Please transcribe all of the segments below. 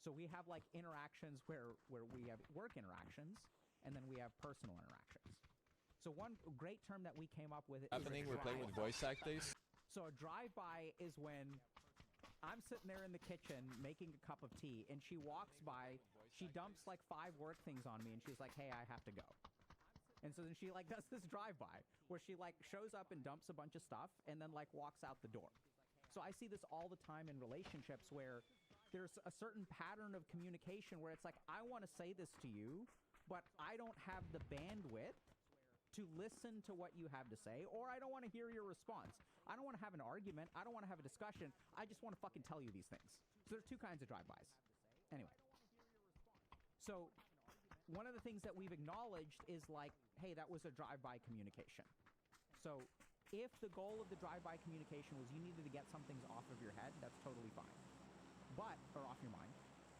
So we have like interactions where we have work interactions, and then we have personal interactions. So one great term that we came up with is happening. We're playing with voice actors. So a drive-by is when I'm sitting there in the kitchen making a cup of tea, and she walks by, she dumps like 5 work things on me, and she's like, hey, I have to go. And so then she like does this drive-by where she like shows up and dumps a bunch of stuff and then like walks out the door. So I see this all the time in relationships where there's a certain pattern of communication where it's like, I want to say this to you, but I don't have the bandwidth to listen to what you have to say, or I don't want to hear your response. I don't want to have an argument. I don't want to have a discussion. I just want to fucking tell you these things. So there's 2 kinds of drive-bys. Anyway. So one of the things that we've acknowledged is like, hey, that was a drive-by communication. So if the goal of the drive-by communication was you needed to get some things off of your head, that's totally fine. Or off your mind.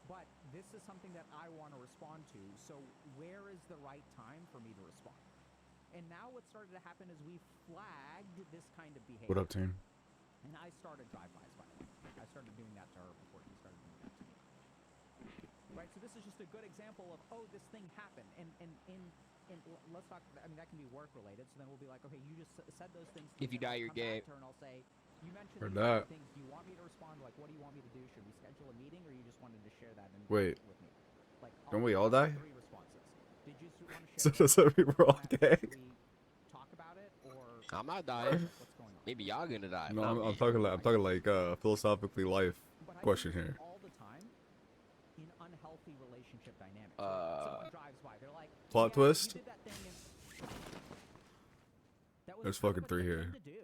But this is something that I want to respond to, so where is the right time for me to respond? And now what started to happen is we flagged this kind of behavior. What up, team? And I started drive-bys, by the way. I started doing that to her before she started doing that to me. Right, so this is just a good example of, oh, this thing happened. And let's talk, I mean, that can be work-related, so then we'll be like, okay, you just said those things. If you die, you're gay. And I'll say, you mentioned that. things. Do you want me to respond? Like, what do you want me to do? Should we schedule a meeting, or you just wanted to share that Wait. with me? Like, Don't we all die? 3 responses. Did you want to So share does that mean we're all gay? talk about it, or I'm not dying. what's going on? Maybe y'all gonna die. No, I'm talking like philosophically life question here. All the time in unhealthy relationship dynamics. Someone drives by, they're like, Plot yeah, twist? you did that thing and... That was There's kind of fucking a 3 good here. thing to do.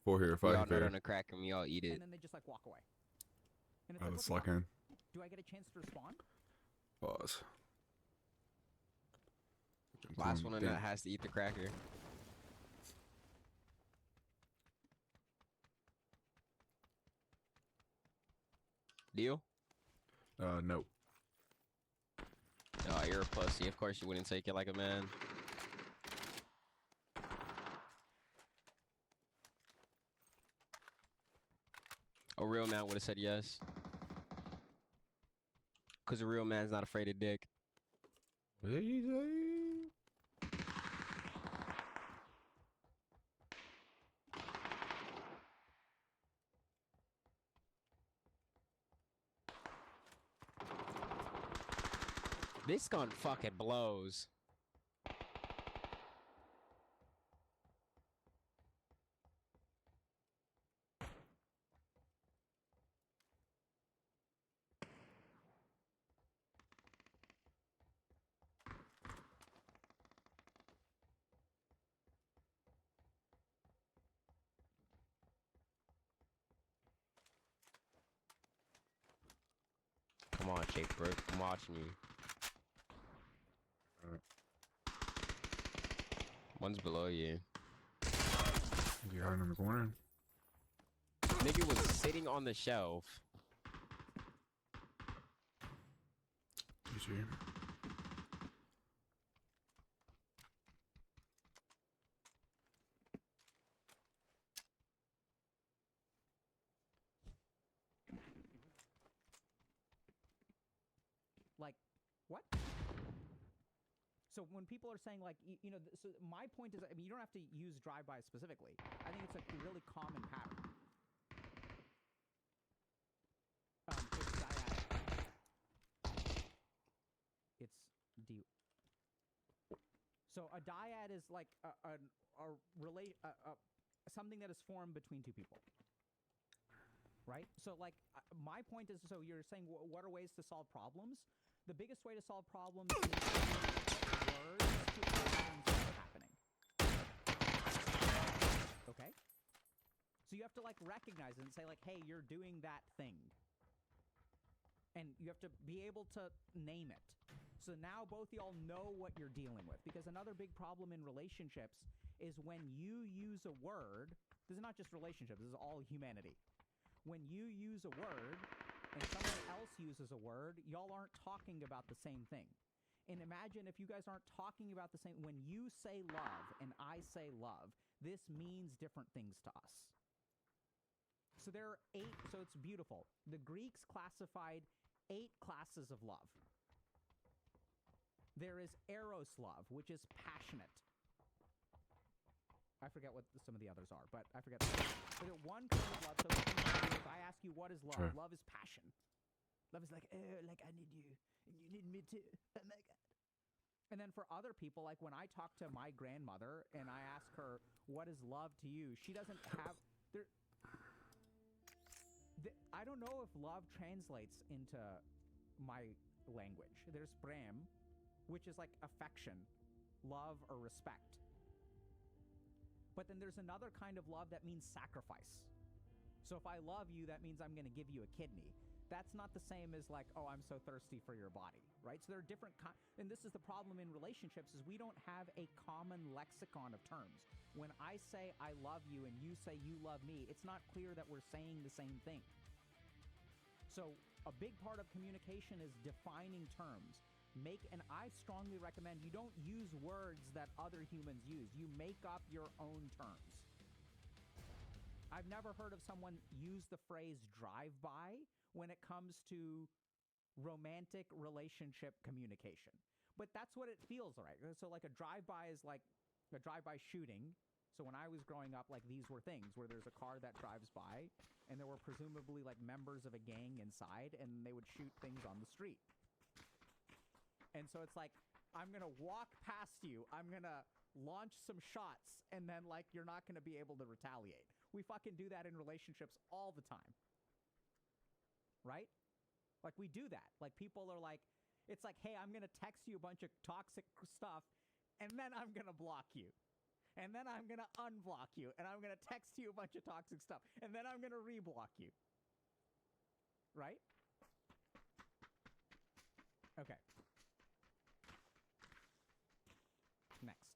4 here, We 5 all know here. on a crack and we all eat it. And then they just like walk away. And it's Oh, like, let's what's lock wrong? in. Do I get a chance to respond? Pause. Last one in Damn. that has to eat the cracker. Deal? No. Oh, you're a pussy. Of course you wouldn't take it like a man. A real man would have said yes. Because a real man's not afraid of dick. What did you say? This gun fucking blows. Come on, Jake Brook. I'm watching you. One's below you. You're hiding in the corner. Nigga was sitting on the shelf. GG. Like, what? So when people are saying like, you know, so my point is, I mean, you don't have to use drive-by specifically. I think it's a really common pattern. It's dyadic. It's D. So a dyad is like something that is formed between 2 people. Right? So like, my point is, so you're saying what are ways to solve problems? The biggest way to solve problems is words to things that are happening. Okay? So you have to like recognize it and say like, hey, you're doing that thing. And you have to be able to name it. So now both y'all know what you're dealing with. Because another big problem in relationships is when you use a word, this is not just relationships, this is all humanity. When you use a word and someone else uses a word, y'all aren't talking about the same thing. And imagine if you guys aren't talking about the same, when you say love and I say love, this means different things to us. So there are 8, so it's beautiful. The Greeks classified 8 classes of love. There is eros love, which is passionate. I forget what some of the others are, but I forget. But one kind of love, so if I ask you what is love, Sure. love is passion. Love is like, oh, like I need you, and you need me too. Oh my God. And then for other people, like when I talk to my grandmother and I ask her, what is love to you? She doesn't have, I don't know if love translates into my language. There's prem, which is like affection, love, or respect. But then there's another kind of love that means sacrifice. So if I love you, that means I'm going to give you a kidney. That's not the same as like, oh, I'm so thirsty for your body, right? So there are different and this is the problem in relationships is we don't have a common lexicon of terms. When I say I love you and you say you love me, it's not clear that we're saying the same thing. So a big part of communication is defining terms. And I strongly recommend you don't use words that other humans use. You make up your own terms. I've never heard of someone use the phrase drive-by when it comes to romantic relationship communication. But that's what it feels like. So like a drive-by is like a drive-by shooting. So when I was growing up, like these were things where there's a car that drives by and there were presumably like members of a gang inside and they would shoot things on the street. And so it's like, I'm going to walk past you. I'm going to launch some shots and then like you're not going to be able to retaliate. We fucking do that in relationships all the time. Right? Like we do that. Like people are like, it's like, hey, I'm going to text you a bunch of toxic stuff and then I'm going to block you. And then I'm going to unblock you. And I'm going to text you a bunch of toxic stuff. And then I'm going to reblock you. Right? Okay. Next.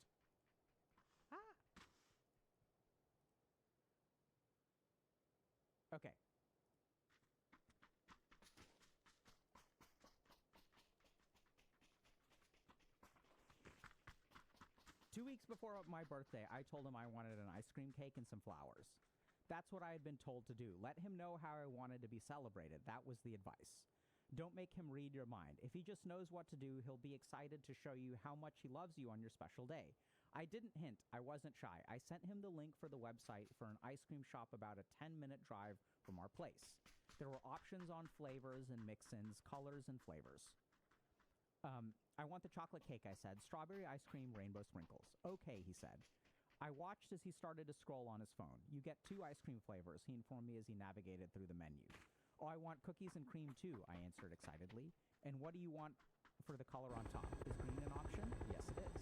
Okay. 2 weeks before my birthday, I told him I wanted an ice cream cake and some flowers. That's what I had been told to do. Let him know how I wanted to be celebrated. That was the advice. Don't make him read your mind. If he just knows what to do, he'll be excited to show you how much he loves you on your special day. I didn't hint. I wasn't shy. I sent him the link for the website for an ice cream shop about a 10-minute drive from our place. There were options on flavors and mix-ins, colors and flavors. I want the chocolate cake, I said. Strawberry ice cream, rainbow sprinkles. Okay, he said. I watched as he started to scroll on his phone. You get 2 ice cream flavors, he informed me as he navigated through the menu. Oh, I want cookies and cream too, I answered excitedly. And what do you want for the color on top? Is green an option? Yes, it is.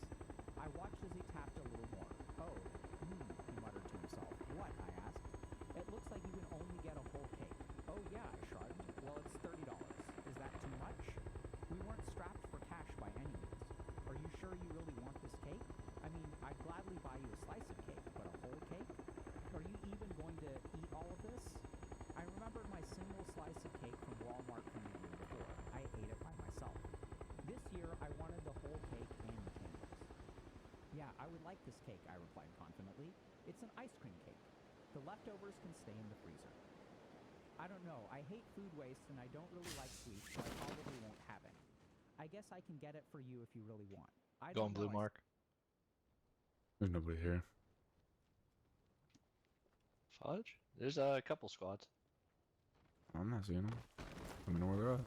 I watched as he tapped a little more. Oh, he muttered to himself. What? I asked. It looks like you can only get a whole cake. Oh, yeah, I shrugged. Well, it's $30. Is that too much? We weren't strapped for cash by any means. Are you sure you really want this cake? I mean, I'd gladly buy you a slice of cake, but a whole cake? Are you even going to eat all of this? I remembered my single slice of cake from Walmart from the year before. I ate it by myself. This year, I wanted the whole cake and the candles. Yeah, I would like this cake, I replied confidently. It's an ice cream cake. The leftovers can stay in the freezer. I don't know. I hate food waste and I don't really like sweets, so I probably won't have any. I guess I can get it for you if you really want. I Go don't on blue know. mark. There's nobody here. Fudge? There's a couple squads. I'm not seeing them. I don't know where they're at.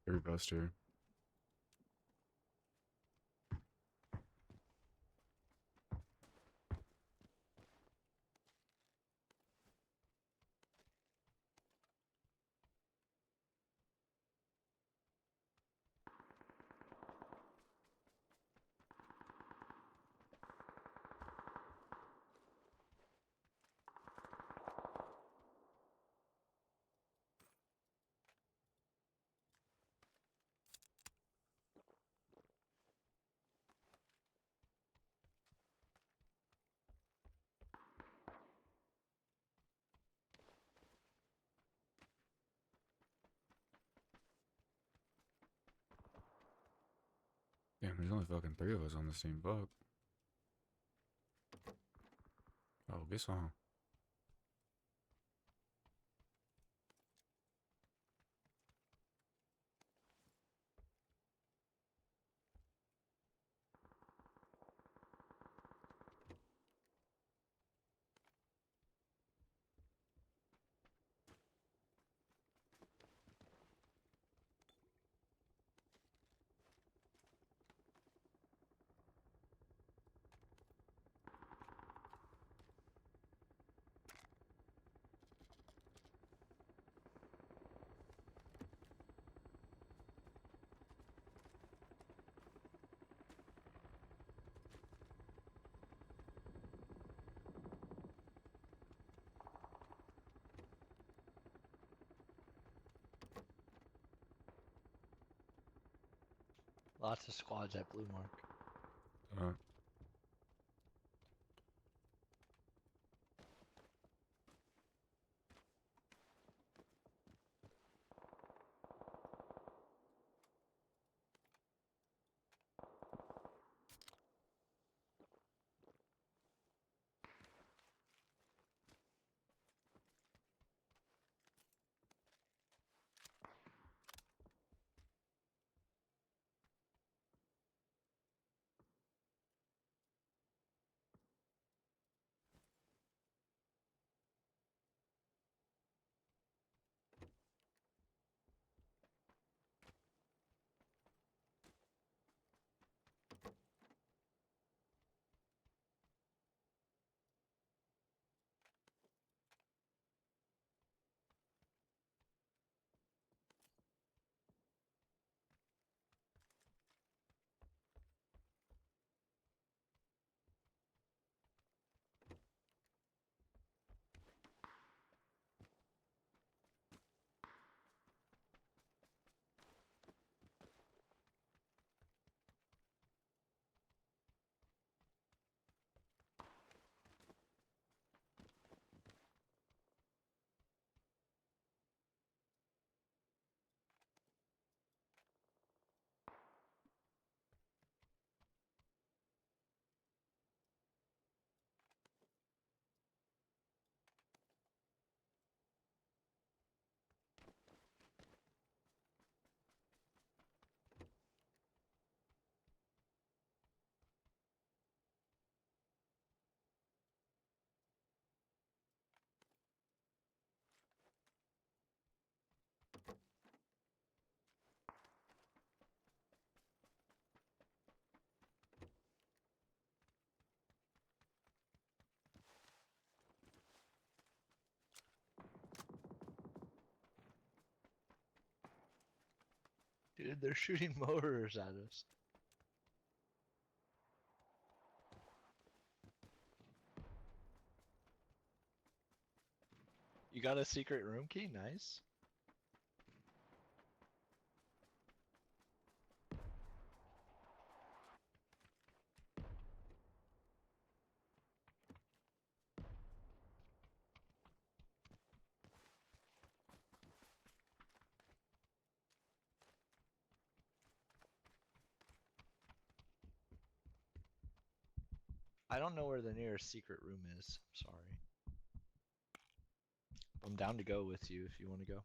Very best here. Damn, there's only fucking 3 of us on this team. Fuck. Oh, guess on. Lots of squads at blue mark. Dude, they're shooting mortars at us. You got a secret room key? Nice. I don't know where the nearest secret room is. Sorry. I'm down to go with you if you want to go.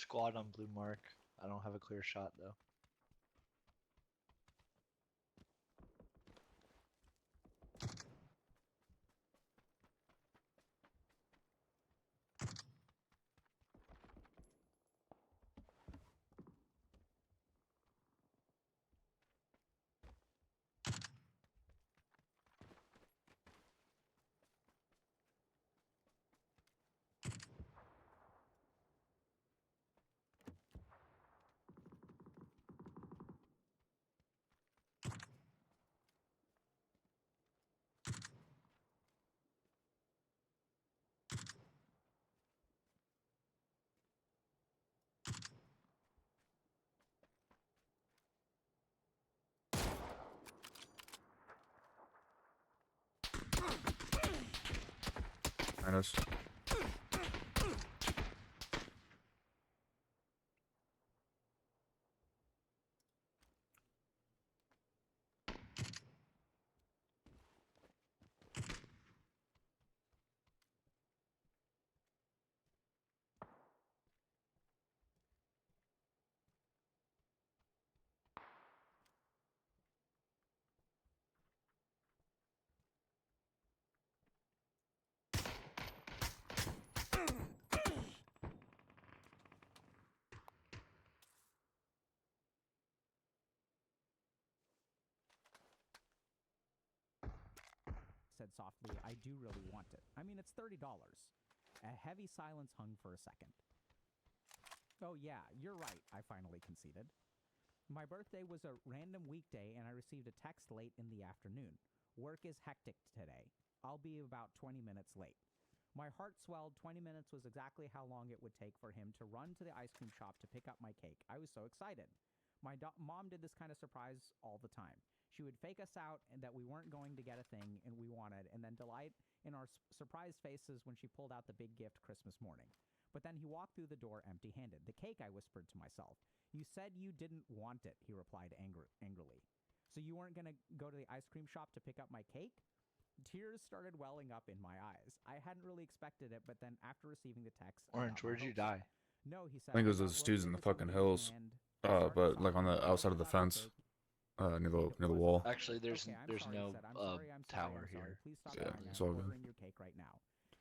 Squad on blue mark. I don't have a clear shot though. Minus. Said softly, I do really want it. I mean, it's $30. A heavy silence hung for a second. Oh yeah, you're right, I finally conceded. My birthday was a random weekday and I received a text late in the afternoon. Work is hectic today. I'll be about 20 minutes late. My heart swelled. 20 minutes was exactly how long it would take for him to run to the ice cream shop to pick up my cake. I was so excited. My mom did this kind of surprise all the time. She would fake us out and that we weren't going to get a thing and we wanted, and then delight in our surprised faces when she pulled out the big gift Christmas morning. But then he walked through the door empty-handed. The cake, I whispered to myself. You said you didn't want it, he replied angrily. So you weren't going to go to the ice cream shop to pick up my cake? Tears started welling up in my eyes. I hadn't really expected it, but then after receiving the text, Orange, where'd you die? No, he said. I think it was those dudes in the fucking hills. But like on the outside of the fence. Near the wall. Actually, there's sorry, no tower I'm here. Please stop Yeah, crying. it's I'm all good. ordering your cake right now.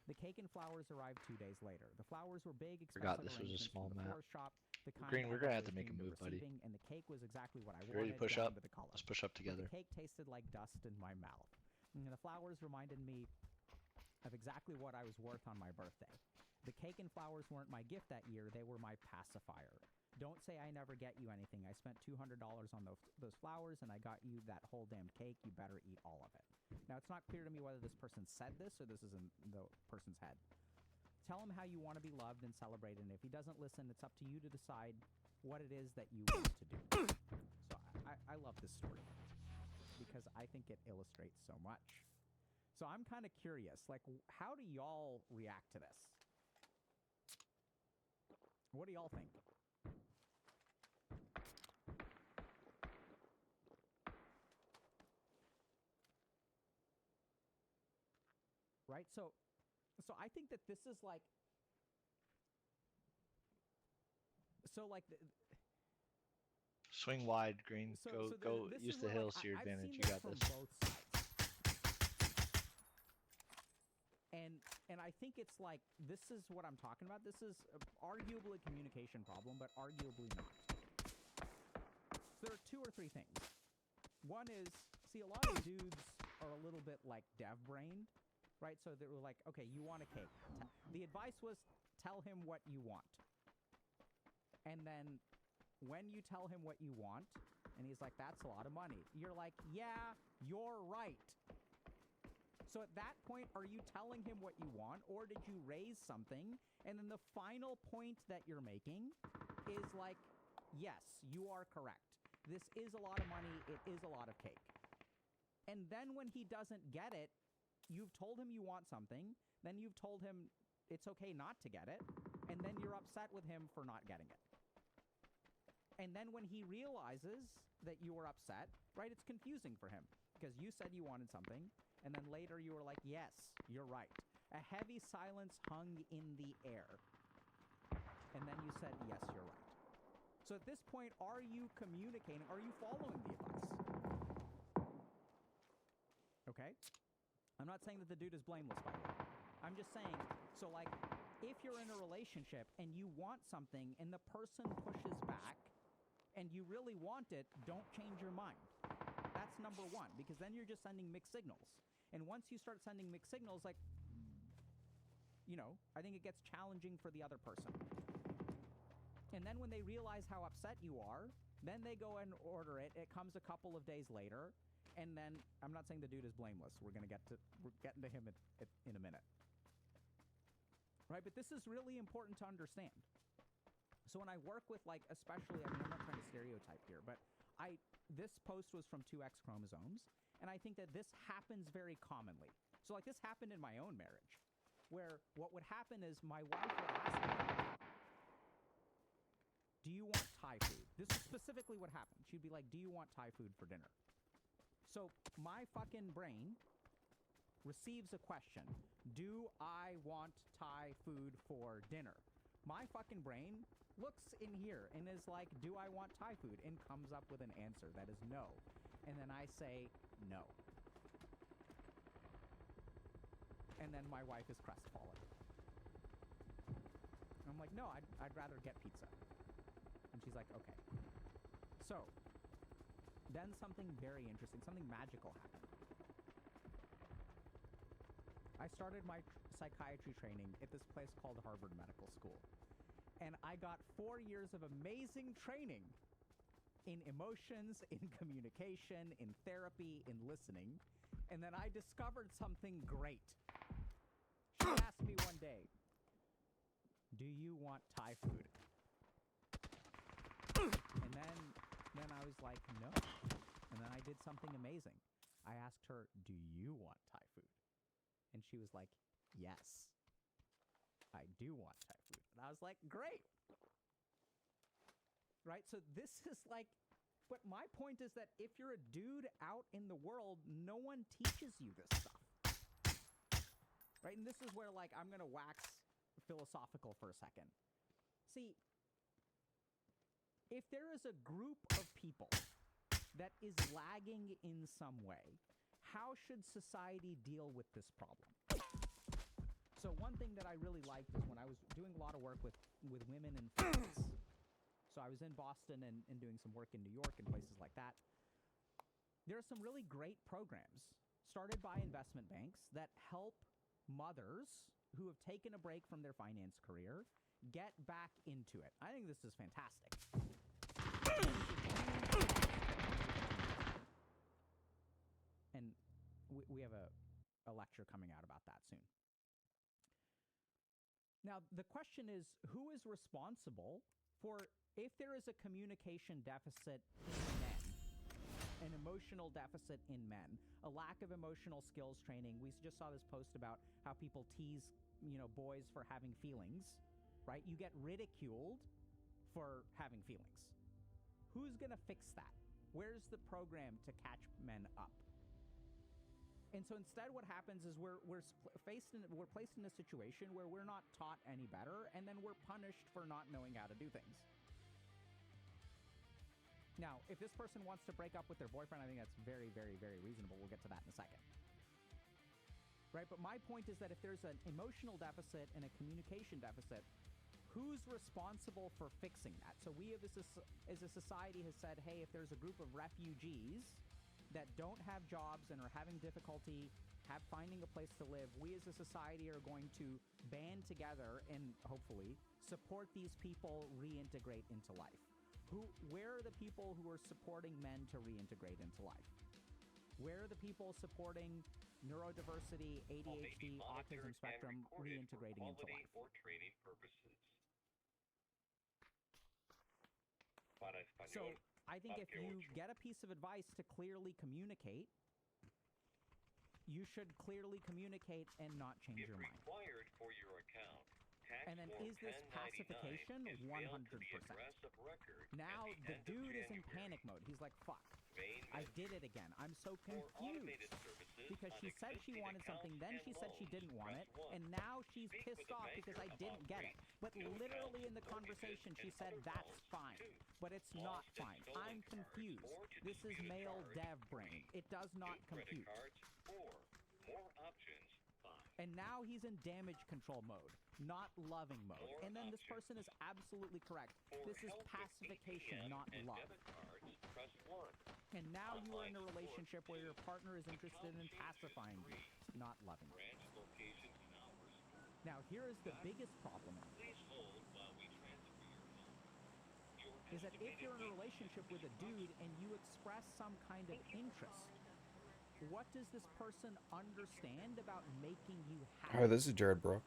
The cake and flowers arrived 2 days later. The flowers were big, Forgot expensive this was a arrangements small from the map. florist shop, the kind Green, I we're gonna got have to make a dreamed of move, buddy. receiving, and the cake was exactly what I You ready wanted, to push down up? to the color. Let's push up But together. the cake tasted like dust in my mouth. And the flowers reminded me of exactly what I was worth on my birthday. The cake and flowers weren't my gift that year, they were my pacifier. Don't say I never get you anything. I spent $200 on those flowers and I got you that whole damn cake. You better eat all of it. Now, it's not clear to me whether this person said this or this is in the person's head. Tell him how you want to be loved and celebrated, and if he doesn't listen, it's up to you to decide what it is that you want to do. So I love this story because I think it illustrates so much. So I'm kind of curious, like, how do y'all react to this? What do y'all think? Right? So I think that this is like, Swing wide, Green. Go this use is the where, hills like, to your I've advantage. seen You this got from this. both sides. And I think it's like, this is what I'm talking about. This is arguably a communication problem, but arguably not. So there are 2 or 3 things. One is, see, a lot of dudes are a little bit like dev-brained, right? So they were like, okay, you want a cake. The advice was, tell him what you want. And then when you tell him what you want, and he's like, that's a lot of money, you're like, yeah, you're right. So at that point, are you telling him what you want, or did you raise something, and then the final point that you're making is like, yes, you are correct. This is a lot of money, it is a lot of cake. And then when he doesn't get it, you've told him you want something, then you've told him it's okay not to get it, and then you're upset with him for not getting it. And then when he realizes that you were upset, right, it's confusing for him, because you said you wanted something, and then later you were like, yes, you're right. A heavy silence hung in the air. And then you said, yes, you're right. So at this point, are you communicating? Are you following the advice? Okay? I'm not saying that the dude is blameless, by the way. I'm just saying, so like, if you're in a relationship and you want something and the person pushes back and you really want it, don't change your mind. That's number one, because then you're just sending mixed signals. And once you start sending mixed signals, like, you know, I think it gets challenging for the other person. And then when they realize how upset you are, then they go and order it. It comes a couple of days later. And then, I'm not saying the dude is blameless. We're getting to him in a minute. Right? But this is really important to understand. So when I work with, like, especially, I mean, I'm not trying to stereotype here, but this post was from 2X chromosomes, and I think that this happens very commonly. So, like, this happened in my own marriage, where what would happen is my wife would ask me, do you want Thai food? This is specifically what happened. She'd be like, do you want Thai food for dinner? So my fucking brain receives a question. Do I want Thai food for dinner? My fucking brain looks in here and is like, do I want Thai food? And comes up with an answer that is no. And then I say no. And then my wife is crestfallen. I'm like, no, I'd rather get pizza. And she's like, okay. So then something very interesting, something magical happened. I started my psychiatry training at this place called Harvard Medical School. And I got 4 years of amazing training in emotions, in communication, in therapy, in listening. And then I discovered something great. She asked me one day, do you want Thai food? And then I was like, no. And then I did something amazing. I asked her, do you want Thai food? And she was like, yes, I do want Thai food. And I was like, great. Right? So this is like, but my point is that if you're a dude out in the world, no one teaches you this stuff. Right? And this is where, like, I'm going to wax philosophical for a second. See, if there is a group of people that is lagging in some way, how should society deal with this problem? So one thing that I really liked is when I was doing a lot of work with women in finance. So I was in Boston and doing some work in New York and places like that. There are some really great programs started by investment banks that help mothers who have taken a break from their finance career get back into it. I think this is fantastic. And we have a lecture coming out about that soon. Now, the question is, who is responsible for if there is a communication deficit in men, an emotional deficit in men, a lack of emotional skills training? We just saw this post about how people tease, boys for having feelings, right? You get ridiculed for having feelings. Who's going to fix that? Where's the program to catch men up? And so instead what happens is we're placed in a situation where we're not taught any better, and then we're punished for not knowing how to do things. Now, if this person wants to break up with their boyfriend, I think that's very, very, very reasonable. We'll get to that in a second. Right? But my point is that if there's an emotional deficit and a communication deficit, who's responsible for fixing that? So we as a society has said, hey, if there's a group of refugees that don't have jobs and are having difficulty finding a place to live, we as a society are going to band together and hopefully support these people reintegrate into life. Where are the people who are supporting men to reintegrate into life? Where are the people supporting neurodiversity, ADHD, autism spectrum reintegrating into life? Or training purposes. So I think if you get a piece of advice to clearly communicate, you should clearly communicate and not change If your mind. required for your account, And then is this pacification? 100%. Now the dude is in panic mode. He's like, fuck. I did it again. I'm so confused. Because she said she wanted something, then she said she didn't want it, and now she's pissed off because I didn't get it. But literally in the conversation, she said that's fine. But it's not fine. I'm confused. This is male dev brain. It does not compute. And now he's in damage control mode, not loving mode. And then this person is absolutely correct. This is pacification, not love. And now you are in a relationship where your partner is interested in pacifying you, not loving you. Now here is the biggest problem. Is that if you're in a relationship with a dude and you express some kind of interest, what does this person understand about making you happy? Hi, this is Jared Brook.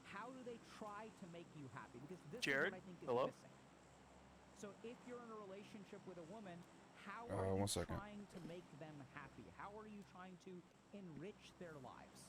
How do they try to make you happy? Because this Jared? is what I think is Hello? missing. So if you're in a relationship with a woman, how are you 1 second. trying to make them happy? How are you trying to enrich their lives?